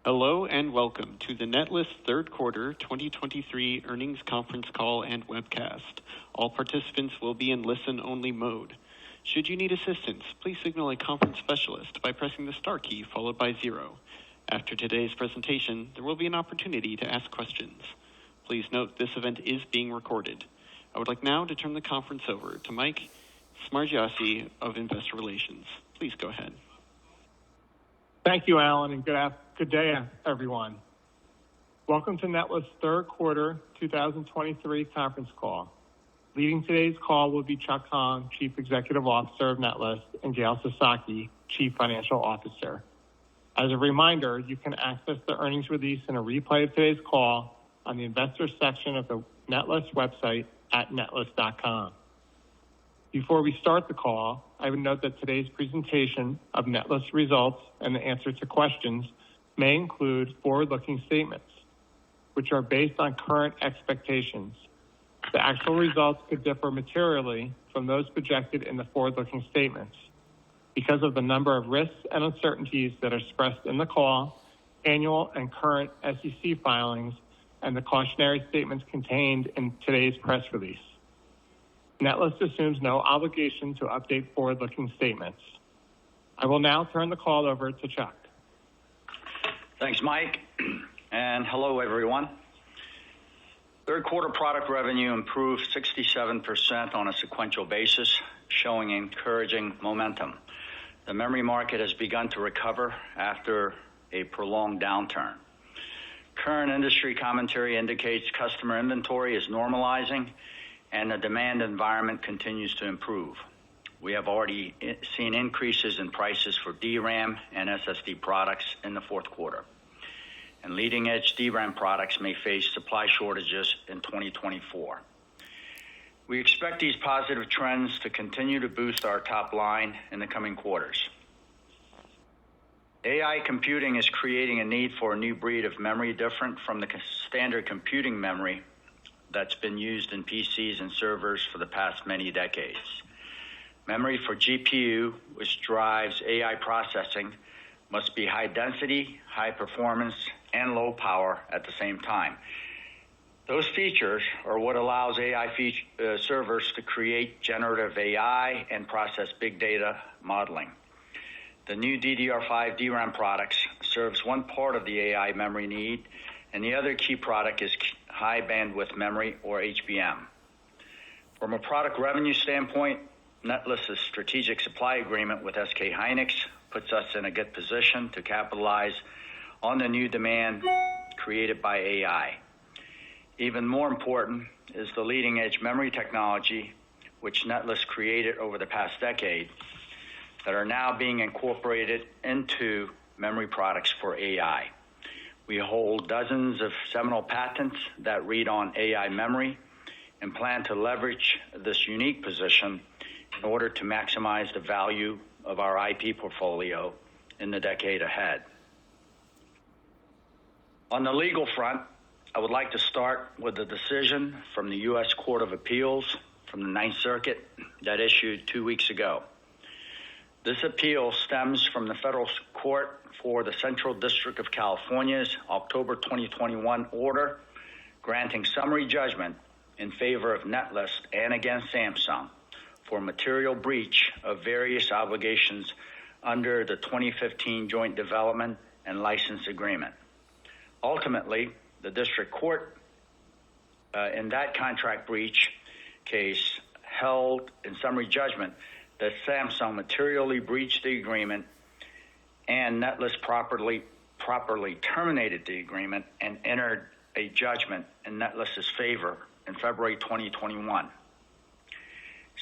Hello and welcome to the Netlist third quarter 2023 earnings conference call and webcast. All participants will be in listen-only mode. Should you need assistance, please signal a conference specialist by pressing the star key followed by 0. After today's presentation, there will be an opportunity to ask questions. Please note this event is being recorded. I would like now to turn the conference over to Mike Smargiassi of Investor Relations. Please go ahead. Thank you, Alan, and good day, everyone. Welcome to Netlist's third quarter 2023 conference call. Leading today's call will be Chuck Hong, Chief Executive Officer of Netlist, and Gail Sasaki, Chief Financial Officer. As a reminder, you can access the earnings release and a replay of today's call on the Investors section of the Netlist website at netlist.com. Before we start the call, I would note that today's presentation of Netlist results and the answer to questions may include forward-looking statements, which are based on current expectations. The actual results could differ materially from those projected in the forward-looking statements because of the number of risks and uncertainties that are expressed in the call, annual and current SEC filings, and the cautionary statements contained in today's press release. Netlist assumes no obligation to update forward-looking statements. I will now turn the call over to Chuck. Thanks, Mike, and hello, everyone. Third quarter product revenue improved 67% on a sequential basis, showing encouraging momentum. The memory market has begun to recover after a prolonged downturn. Current industry commentary indicates customer inventory is normalizing and the demand environment continues to improve. We have already seen increases in prices for DRAM and SSD products in the fourth quarter. And leading-edge DRAM products may face supply shortages in 2024. We expect these positive trends to continue to boost our top line in the coming quarters. AI computing is creating a need for a new breed of memory different from the standard computing memory that's been used in PCs and servers for the past many decades. Memory for GPU, which drives AI processing, must be high density, high performance, and low power at the same time. Those features are what allows AI servers to create generative AI and process big data modeling. The new DDR5 DRAM products serves one part of the AI memory need, and the other key product is high bandwidth memory, or HBM. From a product revenue standpoint, Netlist's strategic supply agreement with SK Hynix puts us in a good position to capitalize on the new demand created by AI. Even more important is the leading-edge memory technology, which Netlist created over the past decade, that are now being incorporated into memory products for AI. We hold dozens of seminal patents that read on AI memory and plan to leverage this unique position in order to maximize the value of our IP portfolio in the decade ahead. On the legal front, I would like to start with the decision from the U.S. Court of Appeals from the Ninth Circuit that issued 2 weeks ago. This appeal stems from the federal court for the Central District of California's October 2021 order granting summary judgment in favor of Netlist and against Samsung for material breach of various obligations under the 2015 Joint Development and License Agreement. Ultimately, the district court in that contract breach case held in summary judgment that Samsung materially breached the agreement and Netlist properly terminated the agreement and entered a judgment in Netlist's favor in February 2021.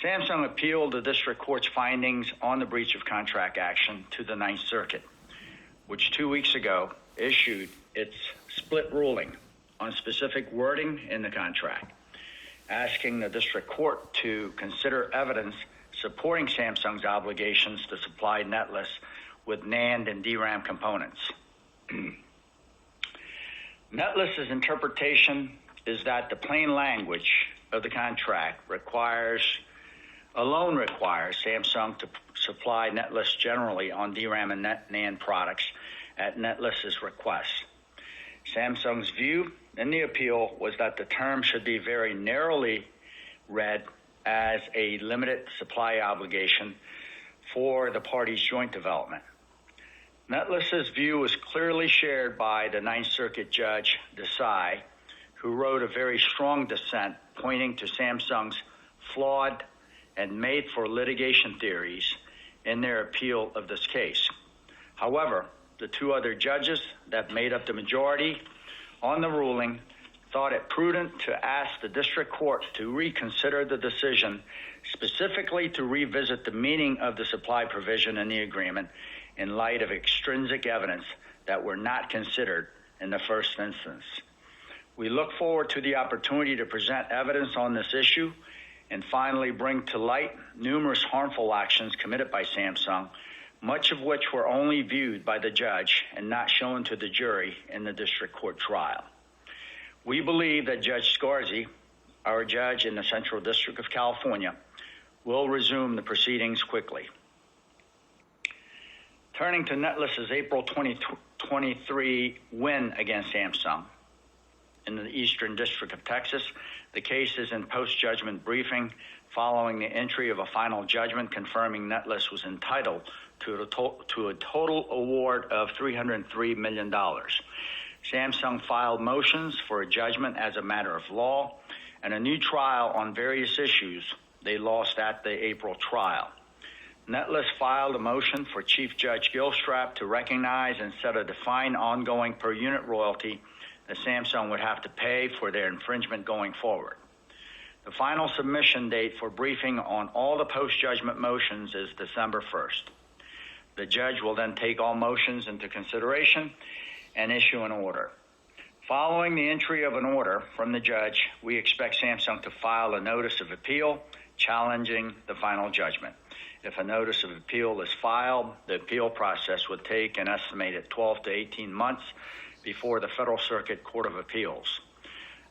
Samsung appealed the district court's findings on the breach of contract action to the Ninth Circuit, which 2 weeks ago issued its split ruling on specific wording in the contract, asking the district court to consider evidence supporting Samsung's obligations to supply Netlist with NAND and DRAM components. Netlist's interpretation is that the plain language of the contract alone requires Samsung to supply Netlist generally on DRAM and NAND products at Netlist's request. Samsung's view in the appeal was that the term should be very narrowly read as a limited supply obligation for the parties' joint development. Netlist's view was clearly shared by the Ninth Circuit Judge Desai, who wrote a very strong dissent pointing to Samsung's flawed and made-for-litigation theories in their appeal of this case. However, the two other judges that made up the majority on the ruling thought it prudent to ask the district court to reconsider the decision, specifically to revisit the meaning of the supply provision in the agreement in light of extrinsic evidence that were not considered in the first instance. We look forward to the opportunity to present evidence on this issue and finally bring to light numerous harmful actions committed by Samsung, much of which were only viewed by the judge and not shown to the jury in the district court trial. We believe that Judge Scarzi, our judge in the Central District of California, will resume the proceedings quickly. Turning to Netlist's April 2023 win against Samsung in the Eastern District of Texas, the case is in post-judgment briefing following the entry of a final judgment confirming Netlist was entitled to a total award of $303 million. Samsung filed motions for a judgment as a matter of law and a new trial on various issues they lost at the April trial. Netlist filed a motion for Chief Judge Gilstrap to recognize and set a defined ongoing per-unit royalty that Samsung would have to pay for their infringement going forward. The final submission date for briefing on all the post-judgment motions is December 1st. The judge will then take all motions into consideration and issue an order. Following the entry of an order from the judge, we expect Samsung to file a notice of appeal challenging the final judgment. If a notice of appeal is filed, the appeal process would take an estimated 12 to 18 months before the Federal Circuit Court of Appeals.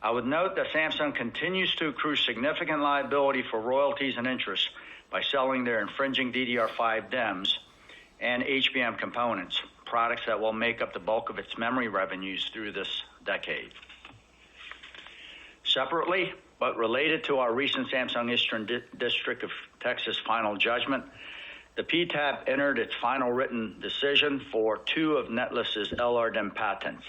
I would note that Samsung continues to accrue significant liability for royalties and interest by selling their infringing DDR5 DIMMs and HBM components, products that will make up the bulk of its memory revenues through this decade. Separately, but related to our recent Samsung Eastern District of Texas final judgment, the PTAB entered its final written decision for two of Netlist's LRDIMM patents.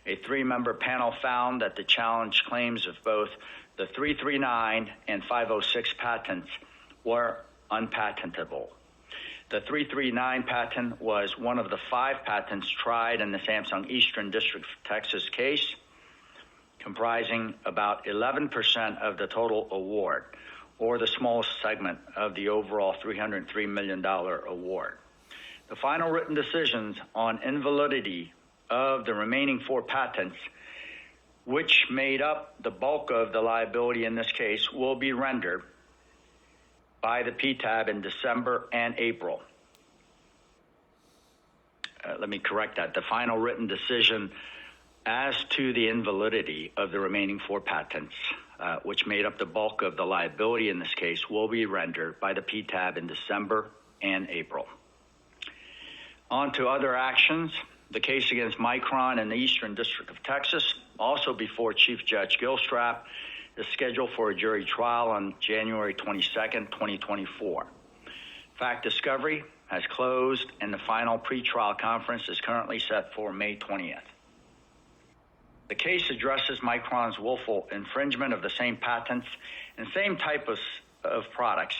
A three-member panel found that the challenge claims of both the 339 and 506 patents were unpatentable. The 339 patent was one of the 5 patents tried in the Samsung Eastern District of Texas case, comprising about 11% of the total award, or the smallest segment of the overall $303 million award. The final written decisions on invalidity of the remaining 4 patents, which made up the bulk of the liability in this case, will be rendered by the PTAB in December and April. Let me correct that. The final written decision as to the invalidity of the remaining 4 patents, which made up the bulk of the liability in this case, will be rendered by the PTAB in December and April. On to other actions. The case against Micron in the Eastern District of Texas, also before Chief Judge Gilstrap, is scheduled for a jury trial on January 22nd, 2024. Fact discovery has closed, and the final pretrial conference is currently set for May 20th. The case addresses Micron's willful infringement of the same patents and same type of products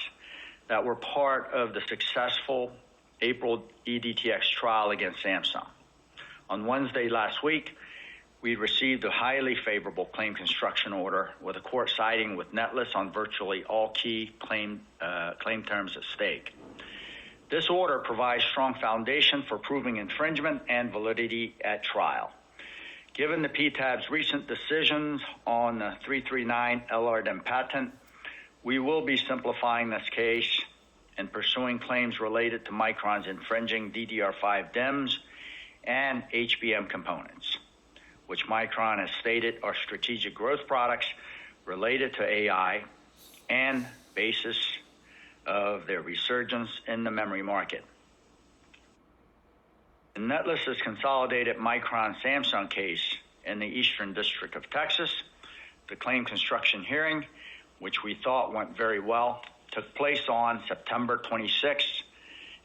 that were part of the successful April EDTX trial against Samsung. On Wednesday last week, we received a highly favorable claim construction order with the court siding with Netlist on virtually all key claim terms at stake. This order provides strong foundation for proving infringement and validity at trial. Given the PTAB's recent decisions on the 339 LRDIMM patent, we will be simplifying this case and pursuing claims related to Micron's infringing DDR5 DIMMs and HBM components, which Micron has stated are strategic growth products related to AI and basis of their resurgence in the memory market. In Netlist's consolidated Micron Samsung case in the Eastern District of Texas, the claim construction hearing, which we thought went very well, took place on September 26th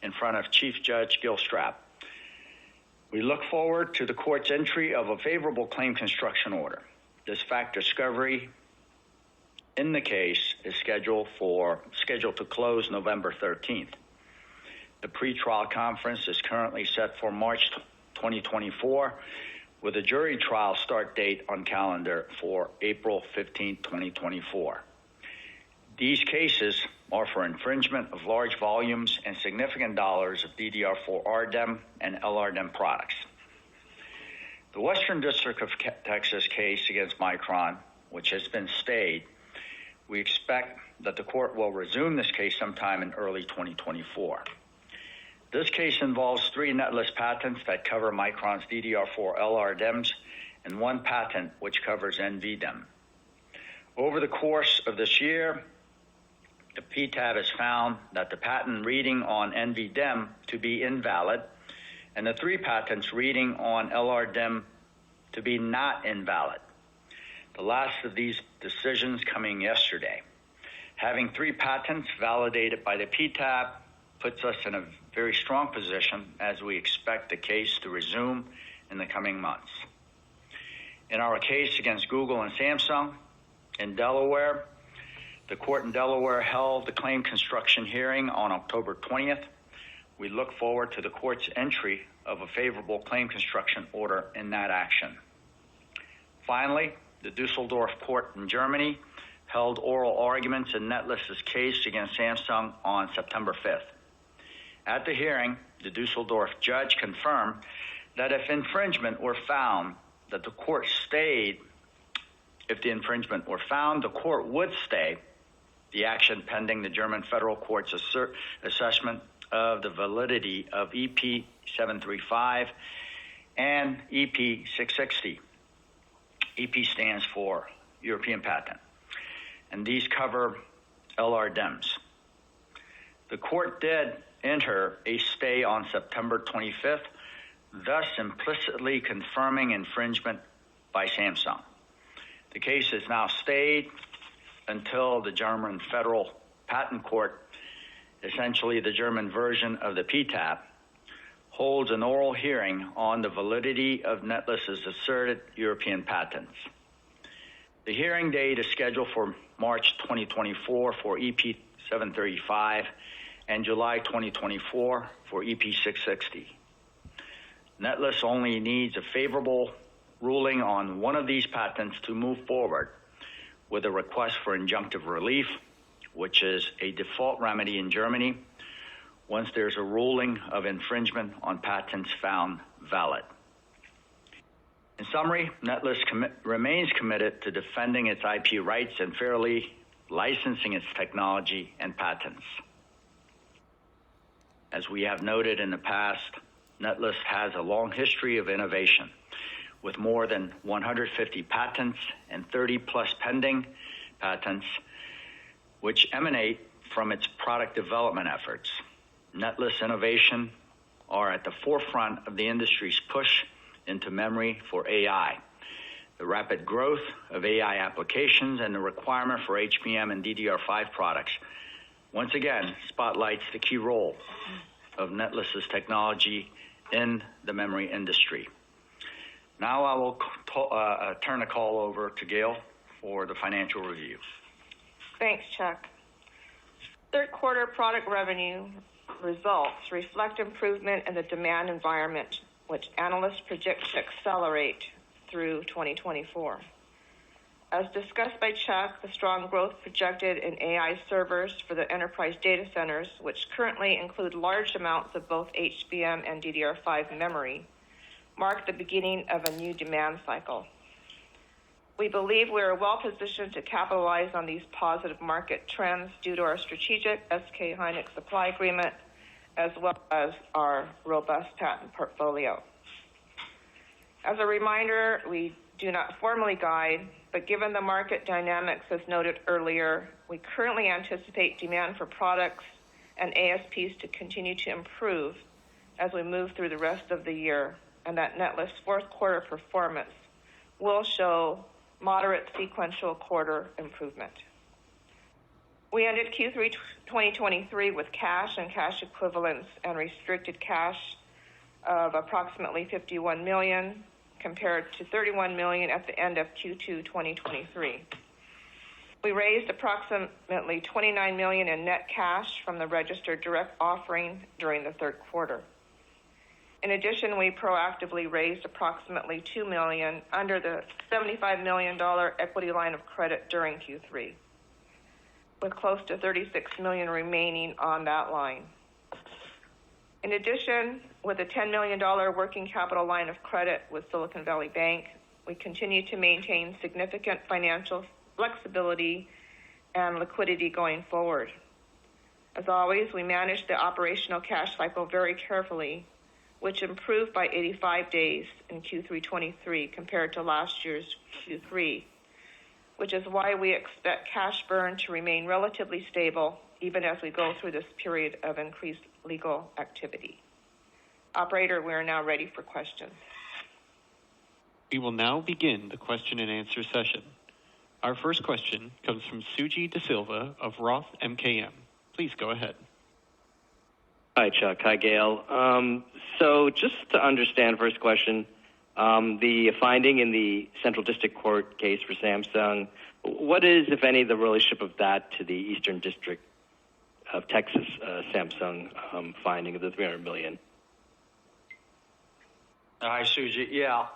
in front of Chief Judge Gilstrap. We look forward to the court's entry of a favorable claim construction order. This fact discovery in the case is scheduled to close November 13th. The pretrial conference is currently set for March 2024, with a jury trial start date on calendar for April 15, 2024. These cases are for infringement of large volumes and significant dollars of DDR4 RDIMM and LRDIMM products. The Western District of Texas case against Micron, which has been stayed, we expect that the court will resume this case sometime in early 2024. This case involves 3 Netlist patents that cover Micron's DDR4 LRDIMMs and 1 patent which covers NVDIMM. Over the course of this year, the PTAB has found that the patent reading on NVDIMM to be invalid and the 3 patents reading on LRDIMM to be not invalid. The last of these decisions coming yesterday. Having 3 patents validated by the PTAB puts us in a very strong position as we expect the case to resume in the coming months. In our case against Google and Samsung in Delaware, the court in Delaware held the claim construction hearing on October 20th. We look forward to the court's entry of a favorable claim construction order in that action. Finally, the Dusseldorf court in Germany held oral arguments in Netlist's case against Samsung on September 5th. At the hearing, the Dusseldorf judge confirmed that if infringement were found, that the court stayed. If the infringement were found, the court would stay the action pending the German federal court's assessment of the validity of EP 735 and EP 660. EP stands for European Patent, and these cover LRDIMMs. The court did enter a stay on September 25th, thus implicitly confirming infringement by Samsung. The case is now stayed until the German Federal Patent Court, essentially the German version of the PTAB, holds an oral hearing on the validity of Netlist's asserted European patents. The hearing date is scheduled for March 2024 for EP 735 and July 2024 for EP 660. Netlist only needs a favorable ruling on one of these patents to move forward with a request for injunctive relief, which is a default remedy in Germany once there's a ruling of infringement on patents found valid. In summary, Netlist remains committed to defending its IP rights and fairly licensing its technology and patents. As we have noted in the past, Netlist has a long history of innovation, with more than 150 patents and 30-plus pending patents, which emanate from its product development efforts. Netlist innovation are at the forefront of the industry's push into memory for AI. The rapid growth of AI applications and the requirement for HBM and DDR5 products once again spotlights the key role of Netlist's technology in the memory industry. Now I will turn the call over to Gail for the financial review. Thanks, Chuck. Third quarter product revenue results reflect improvement in the demand environment, which analysts predict to accelerate through 2024. As discussed by Chuck, the strong growth projected in AI servers for the enterprise data centers, which currently include large amounts of both HBM and DDR5 memory, mark the beginning of a new demand cycle. We believe we are well positioned to capitalize on these positive market trends due to our strategic SK Hynix supply agreement, as well as our robust patent portfolio. As a reminder, we do not formally guide, but given the market dynamics as noted earlier, we currently anticipate demand for products and ASPs to continue to improve as we move through the rest of the year, and that Netlist's fourth quarter performance will show moderate sequential quarter improvement. We ended Q3 2023 with cash and cash equivalents and restricted cash of approximately $51 million, compared to $31 million at the end of Q2 2023. We raised approximately $29 million in net cash from the registered direct offering during the third quarter. In addition, we proactively raised approximately $2 million under the $75 million equity line of credit during Q3, with close to $36 million remaining on that line. In addition, with a $10 million working capital line of credit with Silicon Valley Bank, we continue to maintain significant financial flexibility and liquidity going forward. As always, we manage the operational cash cycle very carefully, which improved by 85 days in Q3 23 compared to last year's Q3, which is why we expect cash burn to remain relatively stable even as we go through this period of increased legal activity. Operator, we are now ready for questions. We will now begin the question and answer session. Our first question comes from Suji DeSilva of Roth MKM. Please go ahead. Hi, Chuck. Hi, Gail. So just to understand, first question, the finding in the Central District Court case for Samsung, what is, if any, the relationship of that to the Eastern District of Texas Samsung finding of the $300 million? Hi, Suji. Yeah,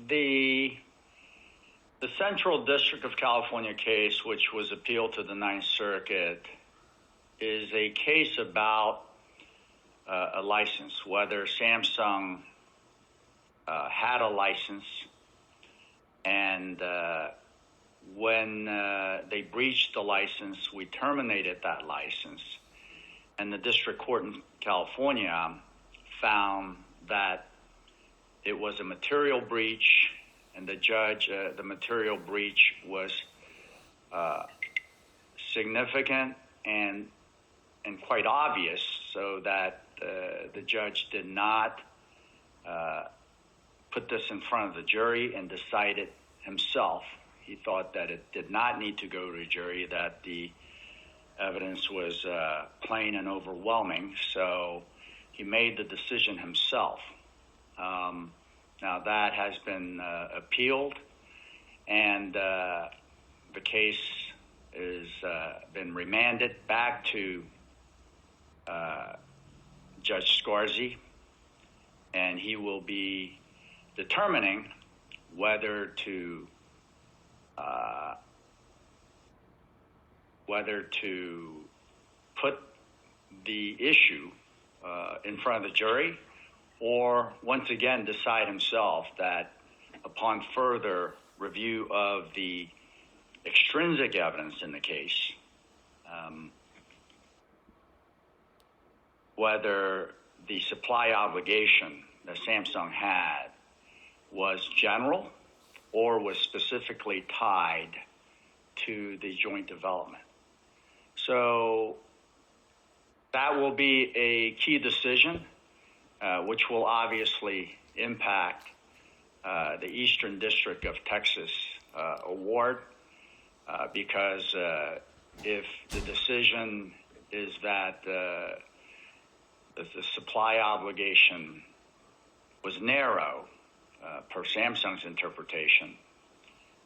the Central District of California case, which was appealed to the Ninth Circuit, is a case about a license, whether Samsung had a license, and when they breached the license, we terminated that license. And the district court in California found that it was a material breach, and the judge, the material breach was significant and quite obvious, so that the judge did not put this in front of the jury and decide it himself. He thought that it did not need to go to a jury, that the evidence was plain and overwhelming, so he made the decision himself. Now that has been appealed, and the case has been remanded back to Judge Scarzi, and he will be determining whether to put the issue in front of the jury, or once again decide himself that upon further review of the extrinsic evidence in the case, whether the supply obligation that Samsung had was general or was specifically tied to the joint development. So that will be a key decision, which will obviously impact the Eastern District of Texas award, because if the decision is that the supply obligation was narrow per Samsung's interpretation,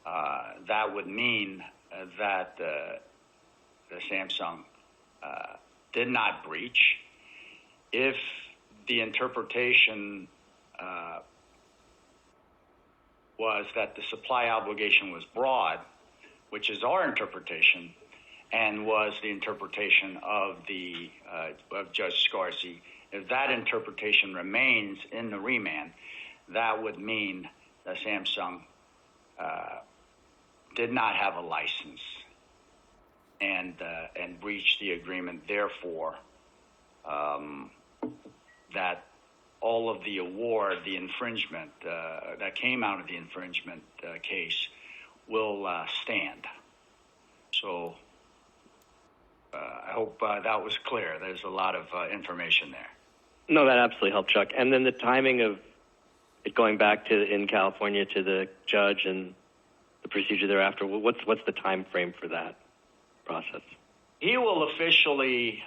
that would mean that the Samsung did not breach. If the interpretation was that the supply obligation was broad, which is our interpretation, and was the interpretation of of Judge Scarzi, if that interpretation remains in the remand, that would mean that Samsung did not have a license and breached the agreement. Therefore, that all of the award, the infringement that came out of the infringement case will stand. So I hope that was clear. There's a lot of information there. No, that absolutely helped, Chuck. And then the timing of it going back in California to the judge and the procedure thereafter, what's the time frame for that process? He will officially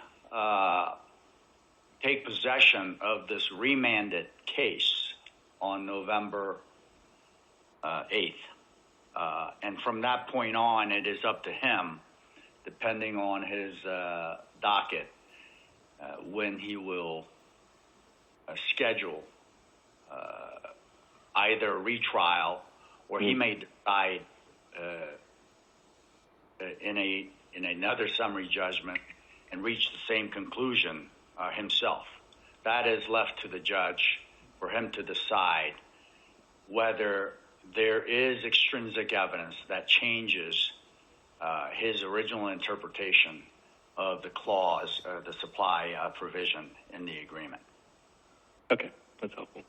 take possession of this remanded case on November 8th. And from that point on, it is up to him, depending on his docket, when he will schedule either a retrial or he may decide in another summary judgment and reach the same conclusion himself. That is left to the judge for him to decide whether there is extrinsic evidence that changes his original interpretation of the clause, the supply provision in the agreement. Okay, that's helpful.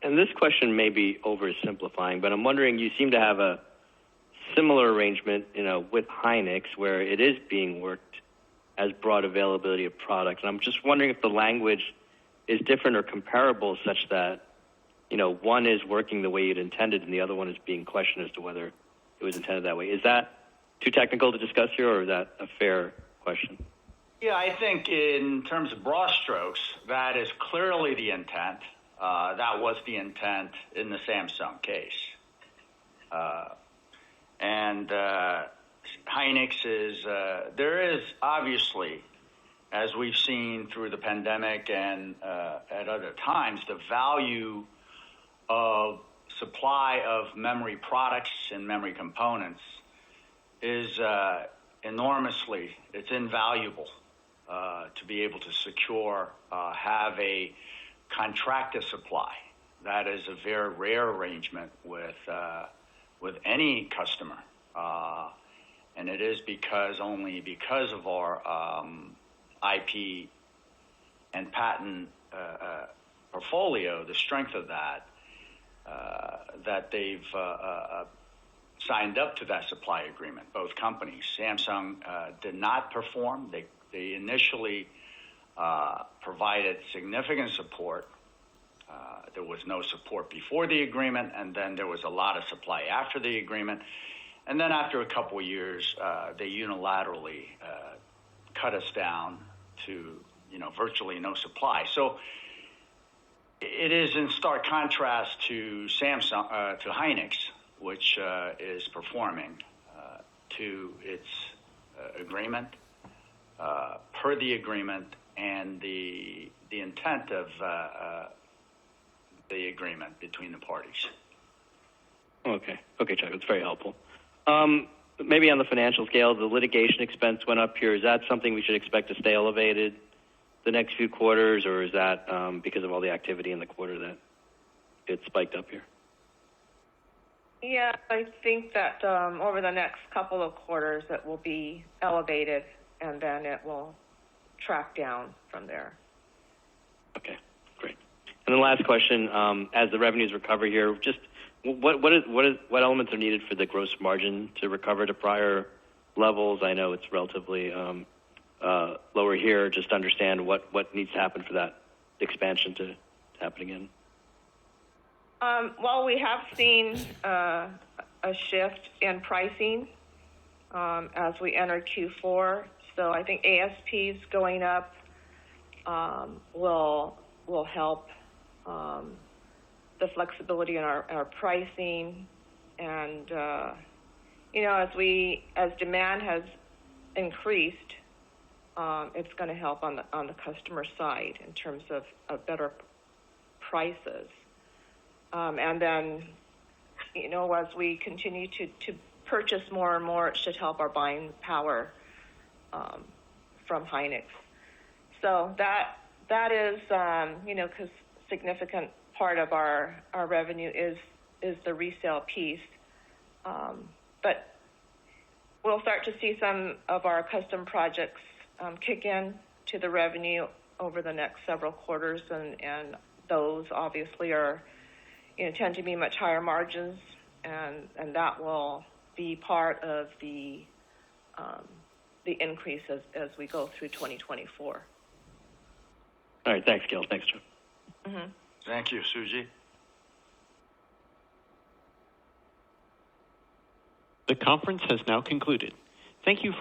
And this question may be oversimplifying, but I'm wondering, you seem to have a similar arrangement, with Hynix, where it is being worked as broad availability of products. And I'm just wondering if the language is different or comparable such that, one is working the way you'd intended and the other one is being questioned as to whether it was intended that way. Is that too technical to discuss here, or is that a fair question? Yeah, I think in terms of broad strokes, that is clearly the intent. That was the intent in the Samsung case. And Hynix is, there is obviously, as we've seen through the pandemic and at other times, the value of supply of memory products and memory components is enormously, it's invaluable to be able to secure, have a contracted supply. That is a very rare arrangement with any customer. And it is only because of our IP and patent portfolio, the strength of that, that they've signed up to that supply agreement, both companies. Samsung did not perform. They initially provided significant support. There was no support before the agreement, and then there was a lot of supply after the agreement. And then after a couple of years, they unilaterally cut us down to, virtually no supply. So it is in stark contrast to Samsung, to Hynix, which is performing to its agreement, per the agreement and the intent of the agreement between the parties. Okay, Chuck, that's very helpful. Maybe on the financial scale, the litigation expense went up here. Is that something we should expect to stay elevated the next few quarters, or is that because of all the activity in the quarter that it spiked up here? Yeah, I think that over the next couple of quarters it will be elevated, and then it will track down from there. Okay, great. And the last question, as the revenues recover here, just what elements are needed for the gross margin to recover to prior levels? I know it's relatively lower here. Just to understand what needs to happen for that expansion to happen again. Well, we have seen a shift in pricing as we enter Q4. So I think ASPs going up will help the flexibility in our pricing, and as demand has increased, it's going to help on the customer side in terms of better prices. And then, as we continue to purchase more and more, it should help our buying power from Hynix. So that is, because significant part of our revenue is the resale piece. But we'll start to see some of our custom projects kick in to the revenue over the next several quarters, and those obviously are, tend to be much higher margins, and that will be part of the increase as we go through 2024. All right. Thanks, Gil. Thanks, Chuck. Mm-hmm. Thank you, Susie. The conference has now concluded. Thank you for